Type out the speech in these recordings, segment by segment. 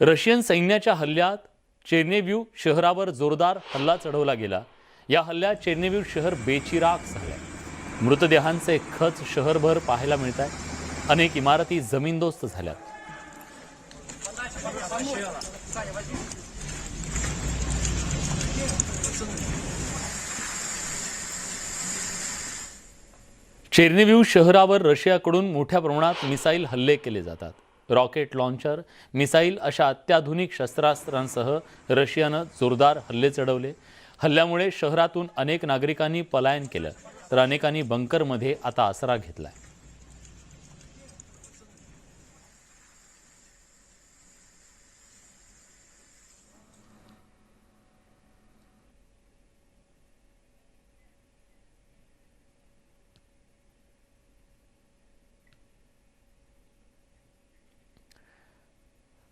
Russian सैन्याच्या हल्ल्यात चेर्निव्हिव शहरावर जोरदार हल्ला चढवला गेला। या हल्ल्यात चेर्निव्हिव शहर बेचिराख झाले। मृतदेहांचे खच शहरभर पाहायला मिळतात। अनेक इमारती जमीनदोस्त झाल्यात। चेर्निव्हिव शहरावर रशियाकडून मोठ्या प्रमाणात मिसाईल हल्ले केले जातात। रॉकेट लॉन्चर, मिसाईल अशा अत्याधुनिक शस्त्रास्त्रांसह रशियाने जोरदार हल्ले चढवले। हल्ल्यामुळे शहरातून अनेक नागरिकांनी पलायन केलं, तर अनेकांनी बंकरमध्ये आता आसरा घेतलाय।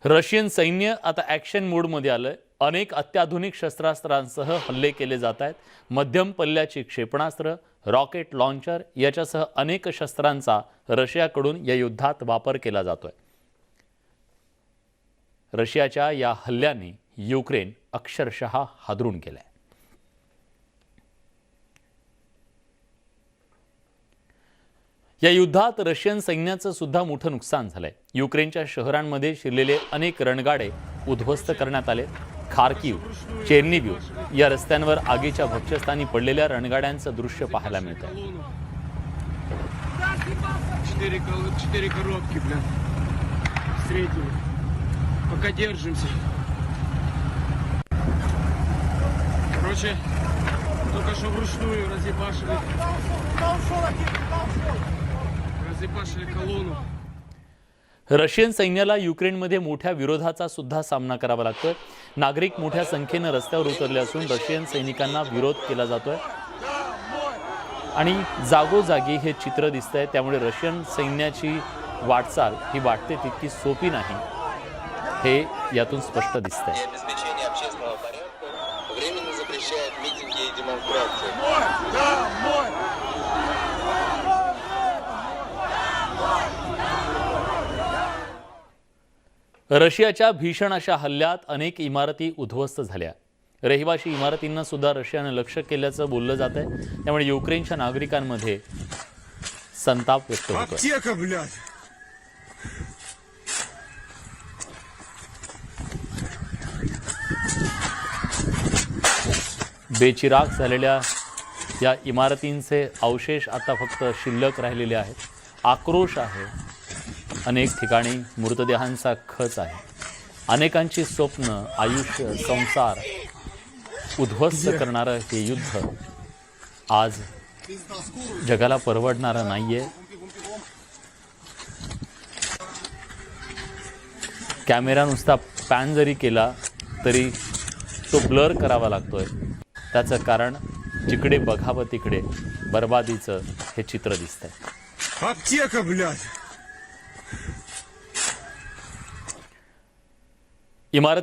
रशियन सैन्य आता ॲक्शन मोडमध्ये आलंय। अनेक अत्याधुनिक शस्त्रास्त्रांसह हल्ले केले जात आहेत। मध्यम पल्ल्याची क्षेपणास्त्र, रॉकेट लॉन्चर याच्यासह अनेक शस्त्रांचा रशियाकडून या युद्धात वापर केला जातोय। रशियाच्या या हल्ल्याने युक्रेन अक्षरशः हादरून गेलाय। या युद्धात रशियन सैन्याचं सुद्धा मोठं नुकसान झालंय। युक्रेनच्या शहरांमध्ये शिरलेले अनेक रणगाडे उद्ध्वस्त करण्यात आले। खार्किव, चेर्निव्हिव या रस्त्यांवर आगीच्या भक्ष्यस्थानी पडलेल्या रणगाड्यांचं दृश्य पाहायला मिळतं। रशियन सैन्याला युक्रेनमध्ये मोठ्या विरोधाचा सुद्धा सामना करावा लागतोय। नागरिक मोठ्या संख्येने रस्त्यावर उतरले असून रशियन सैनिकांना विरोध केला जातोय आणि जागोजागी हे चित्र दिसतंय। त्यामुळे रशियन सैन्याची वाटचाल ही वाटते तितकी सोपी नाही, हे यातून स्पष्ट दिसतंय। रशियाच्या भीषण अशा हल्ल्यात अनेक इमारती उद्ध्वस्त झाल्या। रहिवासी इमारतींना सुद्धा रशियाने लक्ष्य केल्याचं बोललं जात आहे। त्यामुळे युक्रेनच्या नागरिकांमध्ये संताप व्यक्त होतोय। बेचिराख झालेल्या या इमारतींचे अवशेष आता फक्त शिल्लक राहिलेले आहेत। आक्रोश आहे। अनेक ठिकाणी मृतदेहांचा खच आहे। अनेकांची स्वप्न, आयुष्य, संसार उद्ध्वस्त करणारं हे युद्ध आज जगाला परवडणारं नाहीये। कॅमेरा नुसता पॅन जरी केला तरी तो ब्लर करावा लागतोय। त्याचं कारण जिकडे बघावं तिकडे बर्बादीचं हे चित्र दिसतंय। इमारत